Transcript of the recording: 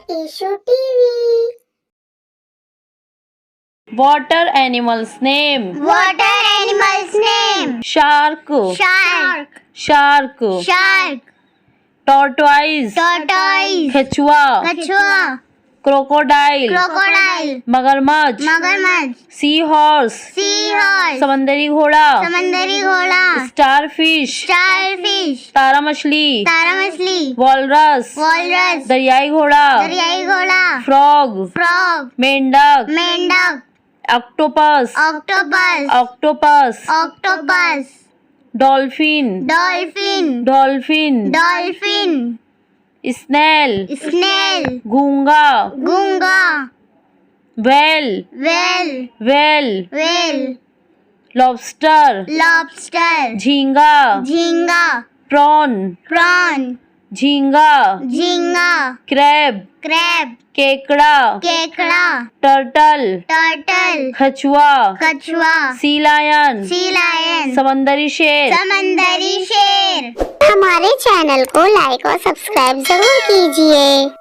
at Ishu TV. Water animals name. Water animals name. Shark. Shark. Shark. Shark. Tortoise. Tortoise. कछुआ. Kachua. Crocodile. Crocodile. मगरमच्छ. Magarmach. Sea horse. Seahorse. समंदरी घोड़ा. समंदरी घोड़ा. Starfish. Starfish. तारा मछली. तारा मछली. वॉलरस. Walrus. दरियाई घोड़ा. दरियाई घोड़ा. फ्रॉग. Frog. मेंढक. मेंढक. Octopus. Octopus. Octopus. Octopus. Dolphin. Dolphin. Dolphin. Dolphin. Snail. Snail. घूंगा. Gunga. Whale. Whale. Whale. Whale. Lobster. Lobster. झींगा. Jhinga. प्रॉन. Prawn. झींगा. Jhinga. क्रैब. Crab. केकड़ा. केकड़ा. टर्टल. Turtle. कछुआ. कछुआ. Sea lion. Sea lion. समंदरी शेर. समंदरी शेर। हमारे चैनल को लाइक और सब्सक्राइब जरूर कीजिए।